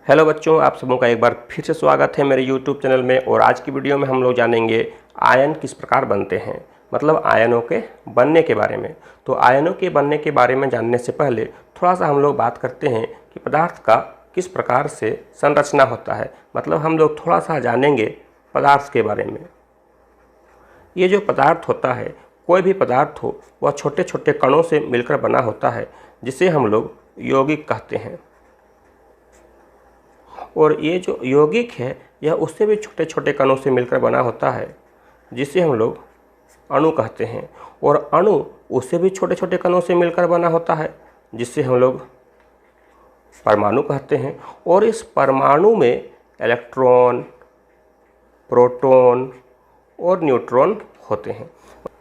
Hello बच्चों, आप सबों का एक बार फिर से स्वागत है मेरे YouTube चैनल में। और आज की वीडियो में हम लोग जानेंगे आयन किस प्रकार बनते हैं, मतलब आयनों के बनने के बारे में। तो आयनों के बनने के बारे में जानने से पहले थोड़ा सा हम लोग बात करते हैं कि पदार्थ का किस प्रकार से संरचना होता है, मतलब हम लोग थोड़ा सा जानेंगे पदार्थ के बारे में। ये जो पदार्थ होता है, कोई भी पदार्थ हो, वह छोटे छोटे कणों से मिलकर बना होता है, जिसे हम लोग यौगिक कहते हैं। और ये जो यौगिक है यह उससे भी छोटे छोटे कणों से मिलकर बना होता है, जिसे हम लोग अणु कहते हैं। और अणु उससे भी छोटे छोटे कणों से मिलकर बना होता है, जिससे हम लोग परमाणु कहते हैं। और इस परमाणु में इलेक्ट्रॉन, प्रोटॉन और न्यूट्रॉन होते हैं।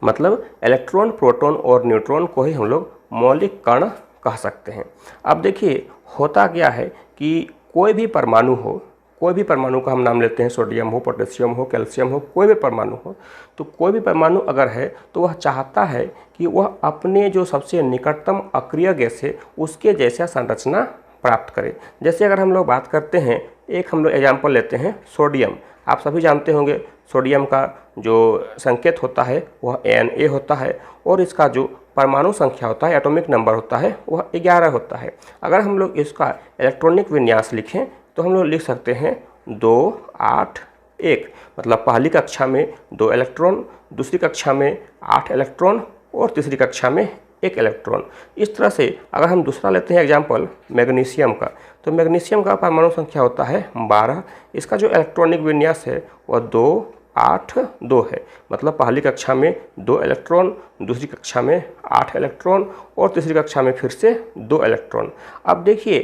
मतलब इलेक्ट्रॉन, प्रोटॉन और न्यूट्रॉन को ही हम लोग मौलिक कण कह सकते हैं। अब देखिए होता क्या है कि कोई भी परमाणु हो, कोई भी परमाणु का हम नाम लेते हैं, सोडियम हो, पोटेशियम हो, कैल्शियम हो, कोई भी परमाणु हो, तो कोई भी परमाणु अगर है तो वह चाहता है कि वह अपने जो सबसे निकटतम अक्रिय गैस है उसके जैसा संरचना प्राप्त करे। जैसे अगर हम लोग बात करते हैं, एक हम लोग एग्जाम्पल लेते हैं सोडियम। आप सभी जानते होंगे सोडियम का जो संकेत होता है वह Na होता है, और इसका जो परमाणु संख्या होता है, एटॉमिक नंबर होता है, वह 11 होता है। अगर हम लोग इसका इलेक्ट्रॉनिक विन्यास लिखें तो हम लोग लिख सकते हैं 2, 8, 1। मतलब पहली कक्षा में 2 इलेक्ट्रॉन, दूसरी कक्षा में 8 इलेक्ट्रॉन और तीसरी कक्षा में 1 इलेक्ट्रॉन। इस तरह से अगर हम दूसरा लेते हैं एग्जाम्पल मैग्नीशियम का, तो मैग्नीशियम का परमाणु संख्या होता है 12। इसका जो इलेक्ट्रॉनिक विन्यास है वह 2, 8, 2 है। मतलब पहली कक्षा में 2 इलेक्ट्रॉन, दूसरी कक्षा में 8 इलेक्ट्रॉन और तीसरी कक्षा में फिर से 2 इलेक्ट्रॉन। अब देखिए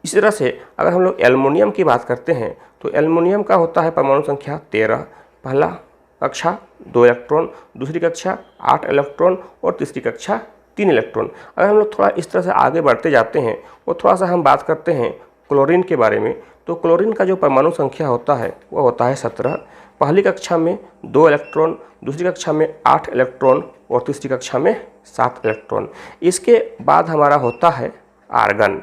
इसी तरह से अगर हम लोग एल्युमिनियम की बात करते हैं तो एल्युमिनियम का होता है परमाणु संख्या 13। पहला कक्षा 2 इलेक्ट्रॉन, दूसरी कक्षा 8 इलेक्ट्रॉन और तीसरी कक्षा 3 इलेक्ट्रॉन। अगर हम लोग थोड़ा इस तरह से आगे बढ़ते जाते हैं और थोड़ा सा हम बात करते हैं क्लोरीन के बारे में, तो क्लोरीन का जो परमाणु संख्या होता है वह होता है 17। पहली कक्षा में 2 इलेक्ट्रॉन, दूसरी कक्षा में 8 इलेक्ट्रॉन और तीसरी कक्षा में 7 इलेक्ट्रॉन। इसके बाद हमारा होता है आर्गन।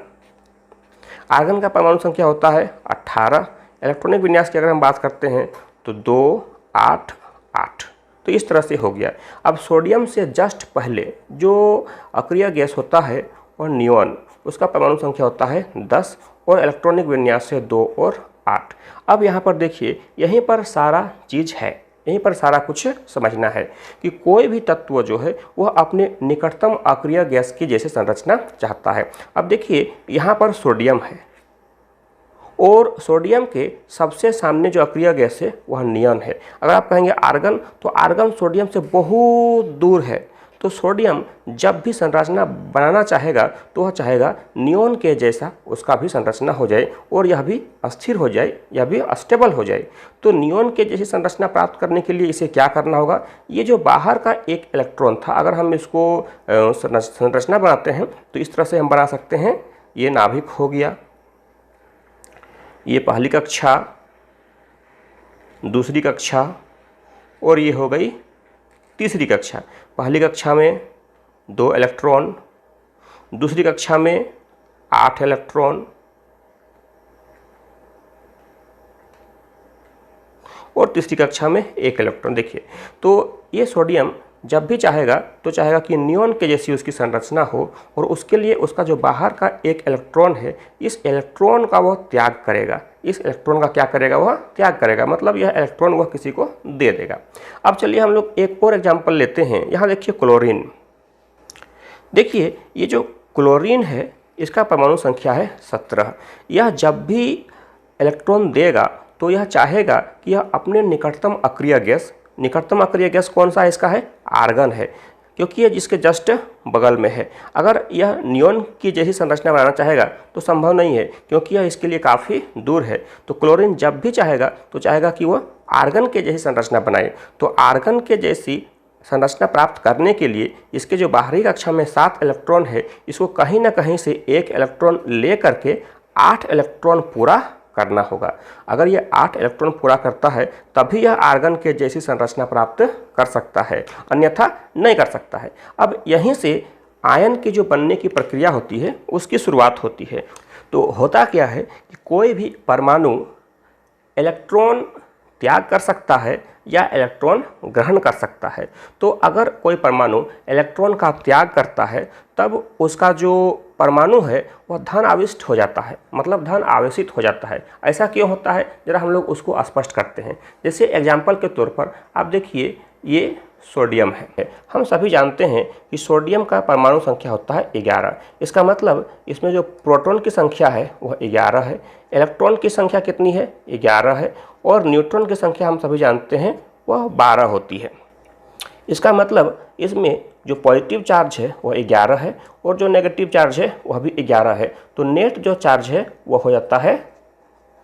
आर्गन का परमाणु संख्या होता है 18। इलेक्ट्रॉनिक विन्यास की अगर हम बात करते हैं तो 2, 8, 8। तो इस तरह से हो गया। अब सोडियम से जस्ट पहले जो अक्रिय गैस होता है और नियॉन, उसका परमाणु संख्या होता है 10 और इलेक्ट्रॉनिक विन्यास से 2 और 8। अब यहाँ पर देखिए, यहीं पर सारा चीज़ है, यहीं पर सारा कुछ समझना है कि कोई भी तत्व जो है वह अपने निकटतम अक्रिय गैस की जैसे संरचना चाहता है। अब देखिए यहाँ पर सोडियम है और सोडियम के सबसे सामने जो अक्रिय गैस है वह नियॉन है। अगर आप कहेंगे आर्गन, तो आर्गन सोडियम से बहुत दूर है। तो सोडियम जब भी संरचना बनाना चाहेगा तो वह चाहेगा नियॉन के जैसा उसका भी संरचना हो जाए और यह भी अस्थिर हो जाए, यह भी स्टेबल हो जाए। तो नियॉन के जैसी संरचना प्राप्त करने के लिए इसे क्या करना होगा, ये जो बाहर का एक इलेक्ट्रॉन था, अगर हम इसको संरचना बनाते हैं तो इस तरह से हम बना सकते हैं। ये नाभिक हो गया, ये पहली कक्षा, दूसरी कक्षा और ये हो गई तीसरी कक्षा। पहली कक्षा में 2 इलेक्ट्रॉन, दूसरी कक्षा में 8 इलेक्ट्रॉन और तीसरी कक्षा में 1 इलेक्ट्रॉन। देखिए तो ये सोडियम जब भी चाहेगा तो चाहेगा कि नियॉन के जैसी उसकी संरचना हो, और उसके लिए उसका जो बाहर का एक इलेक्ट्रॉन है, इस इलेक्ट्रॉन का वह त्याग करेगा। इस इलेक्ट्रॉन का क्या करेगा, वह त्याग करेगा, मतलब यह इलेक्ट्रॉन वह किसी को दे देगा। अब चलिए हम लोग एक और एग्जाम्पल लेते हैं। यहाँ देखिए क्लोरीन। देखिए ये जो क्लोरीन है इसका परमाणु संख्या है 17। यह जब भी इलेक्ट्रॉन देगा तो यह चाहेगा कि यह अपने निकटतम अक्रिय गैस, निकटतम अक्रिय गैस कौन सा है, इसका है आर्गन है, क्योंकि यह जिसके जस्ट बगल में है। अगर यह नियॉन की जैसी संरचना बनाना चाहेगा तो संभव नहीं है, क्योंकि यह इसके लिए काफ़ी दूर है। तो क्लोरीन जब भी चाहेगा तो चाहेगा कि वह आर्गन के जैसी संरचना बनाए। तो आर्गन के जैसी संरचना प्राप्त करने के लिए इसके जो बाहरी कक्षा में 7 इलेक्ट्रॉन है, इसको कहीं ना कहीं से 1 इलेक्ट्रॉन ले करके 8 इलेक्ट्रॉन पूरा करना होगा। अगर यह 8 इलेक्ट्रॉन पूरा करता है तभी यह आर्गन के जैसी संरचना प्राप्त कर सकता है, अन्यथा नहीं कर सकता है। अब यहीं से आयन की जो बनने की प्रक्रिया होती है उसकी शुरुआत होती है। तो होता क्या है कि कोई भी परमाणु इलेक्ट्रॉन त्याग कर सकता है या इलेक्ट्रॉन ग्रहण कर सकता है। तो अगर कोई परमाणु इलेक्ट्रॉन का त्याग करता है तब उसका जो परमाणु है वह धन आवेशित हो जाता है, मतलब धन आवेशित हो जाता है। ऐसा क्यों होता है, जरा हम लोग उसको स्पष्ट करते हैं। जैसे एग्जाम्पल के तौर पर आप देखिए, ये सोडियम है। हम सभी जानते हैं कि सोडियम का परमाणु संख्या होता है 11। इसका मतलब इसमें जो प्रोटॉन की संख्या है वह 11 है, इलेक्ट्रॉन की संख्या कितनी है, 11 है, और न्यूट्रॉन की संख्या हम सभी जानते हैं वह 12 होती है। इसका मतलब इसमें जो पॉजिटिव चार्ज है वह 11 है और जो नेगेटिव चार्ज है वह भी 11 है। तो नेट जो चार्ज है वह हो जाता है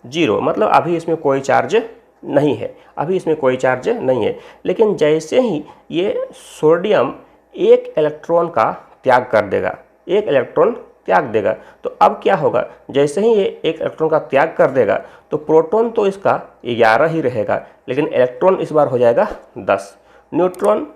0, मतलब अभी इसमें कोई चार्ज नहीं है, अभी इसमें कोई चार्ज नहीं है। लेकिन जैसे ही ये सोडियम एक इलेक्ट्रॉन का त्याग कर देगा, एक इलेक्ट्रॉन त्याग देगा, तो अब क्या होगा, जैसे ही ये एक इलेक्ट्रॉन का त्याग कर देगा तो प्रोटॉन तो इसका 11 ही रहेगा, लेकिन इलेक्ट्रॉन इस बार हो जाएगा 10, न्यूट्रॉन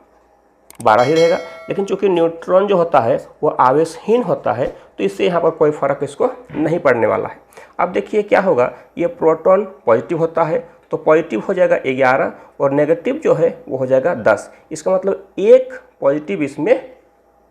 12 ही रहेगा। लेकिन चूंकि न्यूट्रॉन जो होता है वह आवेशहीन होता है तो इससे यहाँ पर कोई फ़र्क इसको नहीं पड़ने वाला है। अब देखिए क्या होगा, ये प्रोटॉन पॉजिटिव होता है तो पॉजिटिव हो जाएगा 11 और नेगेटिव जो है वो हो जाएगा 10। इसका मतलब एक पॉजिटिव इसमें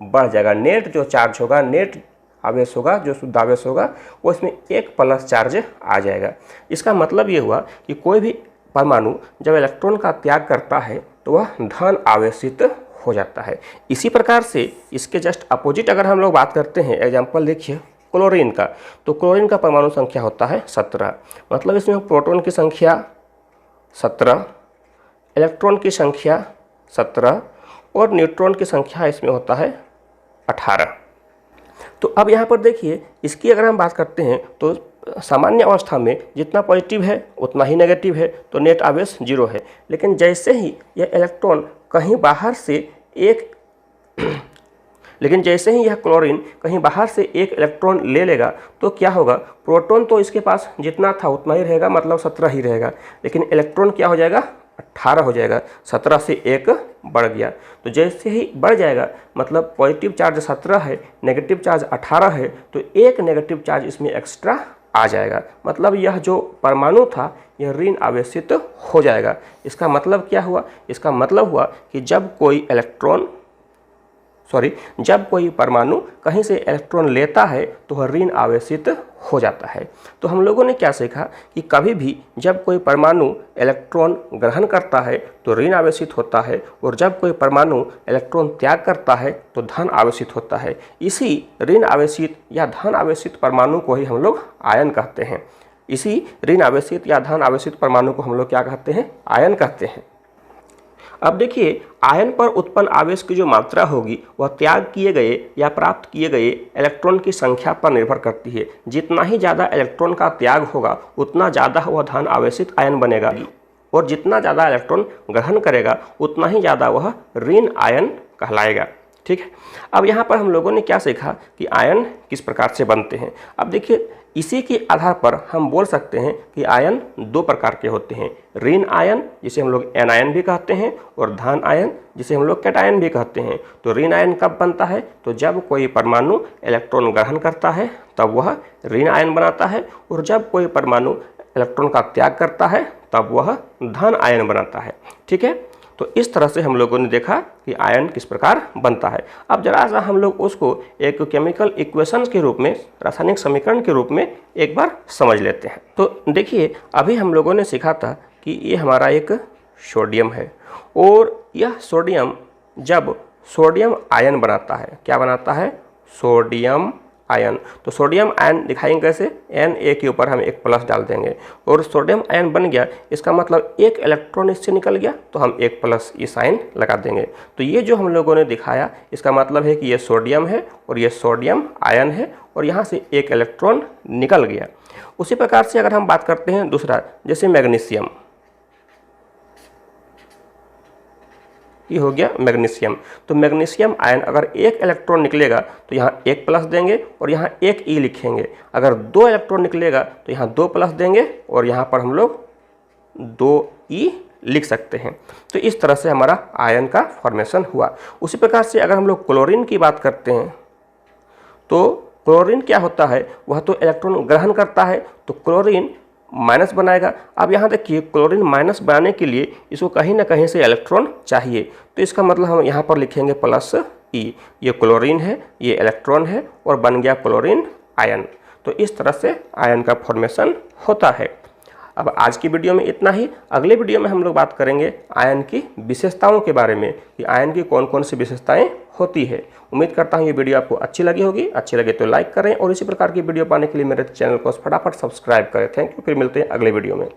बढ़ जाएगा, नेट जो चार्ज होगा, नेट आवेश होगा, जो शुद्ध आवेश होगा वो इसमें एक प्लस चार्ज आ जाएगा। इसका मतलब ये हुआ कि कोई भी परमाणु जब इलेक्ट्रॉन का त्याग करता है तो वह धन आवेशित हो जाता है। इसी प्रकार से इसके जस्ट अपोजिट अगर हम लोग बात करते हैं, एग्जाम्पल देखिए क्लोरीन का, तो क्लोरीन का परमाणु संख्या होता है 17, मतलब इसमें प्रोटॉन की संख्या 17, इलेक्ट्रॉन की संख्या 17 और न्यूट्रॉन की संख्या इसमें होता है 18। तो अब यहाँ पर देखिए, इसकी अगर हम बात करते हैं तो सामान्य अवस्था में जितना पॉजिटिव है उतना ही नेगेटिव है, तो नेट आवेश 0 है। लेकिन जैसे ही यह इलेक्ट्रॉन कहीं बाहर से एक लेकिन जैसे ही यह क्लोरीन कहीं बाहर से एक इलेक्ट्रॉन ले लेगा तो क्या होगा, प्रोटॉन तो इसके पास जितना था उतना ही रहेगा, मतलब 17 ही रहेगा, लेकिन इलेक्ट्रॉन क्या हो जाएगा, 18 हो जाएगा, 17 से एक बढ़ गया। तो जैसे ही बढ़ जाएगा, मतलब पॉजिटिव चार्ज 17 है, नेगेटिव चार्ज 18 है, तो एक नेगेटिव चार्ज इसमें एक्स्ट्रा आ जाएगा, मतलब यह जो परमाणु था यह ऋण आवेशित हो जाएगा। इसका मतलब क्या हुआ, इसका मतलब हुआ कि जब कोई परमाणु कहीं से इलेक्ट्रॉन लेता है तो वह ऋण आवेशित हो जाता है। तो हम लोगों ने क्या सीखा कि कभी भी जब कोई परमाणु इलेक्ट्रॉन ग्रहण करता है तो ऋण आवेशित होता है, और जब कोई परमाणु इलेक्ट्रॉन त्याग करता है तो धन आवेशित होता है। इसी ऋण आवेशित या धन आवेशित परमाणु को ही हम लोग आयन कहते हैं। इसी ऋण आवेशित या धन आवेशित परमाणु को हम लोग क्या कहते हैं, आयन कहते हैं। अब देखिए, आयन पर उत्पन्न आवेश की जो मात्रा होगी वह त्याग किए गए या प्राप्त किए गए इलेक्ट्रॉन की संख्या पर निर्भर करती है। जितना ही ज़्यादा इलेक्ट्रॉन का त्याग होगा उतना ज़्यादा वह धन आवेशित आयन बनेगा, और जितना ज़्यादा इलेक्ट्रॉन ग्रहण करेगा उतना ही ज़्यादा वह ऋण आयन कहलाएगा। ठीक है, अब यहाँ पर हम लोगों ने क्या सीखा कि आयन किस प्रकार से बनते हैं। अब देखिए, इसी के आधार पर हम बोल सकते हैं कि आयन 2 प्रकार के होते हैं, ऋण आयन जिसे हम लोग एनायन भी कहते हैं, और धन आयन जिसे हम लोग कैटायन भी कहते हैं। तो ऋण आयन कब बनता है, तो जब कोई परमाणु इलेक्ट्रॉन ग्रहण करता है तब वह ऋण आयन बनाता है, और जब कोई परमाणु इलेक्ट्रॉन का त्याग करता है तब वह धन आयन बनाता है। ठीक है, तो इस तरह से हम लोगों ने देखा कि आयन किस प्रकार बनता है। अब जरा सा हम लोग उसको एक केमिकल इक्वेशन के रूप में, रासायनिक समीकरण के रूप में एक बार समझ लेते हैं। तो देखिए, अभी हम लोगों ने सीखा था कि ये हमारा एक सोडियम है, और यह सोडियम जब सोडियम आयन बनाता है, क्या बनाता है, सोडियम आयन। तो सोडियम आयन दिखाएंगे कैसे, Na के ऊपर हम एक प्लस डाल देंगे और सोडियम आयन बन गया। इसका मतलब एक इलेक्ट्रॉन इससे निकल गया तो हम एक प्लस ई साइन लगा देंगे। तो ये जो हम लोगों ने दिखाया इसका मतलब है कि ये सोडियम है और ये सोडियम आयन है, और यहाँ से एक इलेक्ट्रॉन निकल गया। उसी प्रकार से अगर हम बात करते हैं दूसरा, जैसे मैग्नीशियम, ये हो गया मैग्नीशियम। तो मैग्नीशियम आयन अगर एक इलेक्ट्रॉन निकलेगा तो यहाँ एक प्लस देंगे और यहाँ एक ई लिखेंगे। अगर 2 इलेक्ट्रॉन निकलेगा तो यहाँ 2 प्लस देंगे और यहाँ पर हम लोग 2 ई लिख सकते हैं। तो इस तरह से हमारा आयन का फॉर्मेशन हुआ। उसी प्रकार से अगर हम लोग क्लोरीन की बात करते हैं तो क्लोरीन क्या होता है, वह तो इलेक्ट्रॉन ग्रहण करता है, तो क्लोरीन माइनस बनाएगा। अब यहाँ देखिए क्लोरीन माइनस बनाने के लिए इसको कहीं ना कहीं से इलेक्ट्रॉन चाहिए, तो इसका मतलब हम यहाँ पर लिखेंगे प्लस ई। ये क्लोरीन है, ये इलेक्ट्रॉन है और बन गया क्लोरीन आयन। तो इस तरह से आयन का फॉर्मेशन होता है। अब आज की वीडियो में इतना ही। अगले वीडियो में हम लोग बात करेंगे आयन की विशेषताओं के बारे में कि आयन की कौन कौन सी विशेषताएं होती है। उम्मीद करता हूँ ये वीडियो आपको अच्छी लगी होगी। अच्छी लगे तो लाइक करें और इसी प्रकार की वीडियो पाने के लिए मेरे चैनल को फटाफट सब्सक्राइब करें। Thank you. फिर मिलते हैं अगले वीडियो में।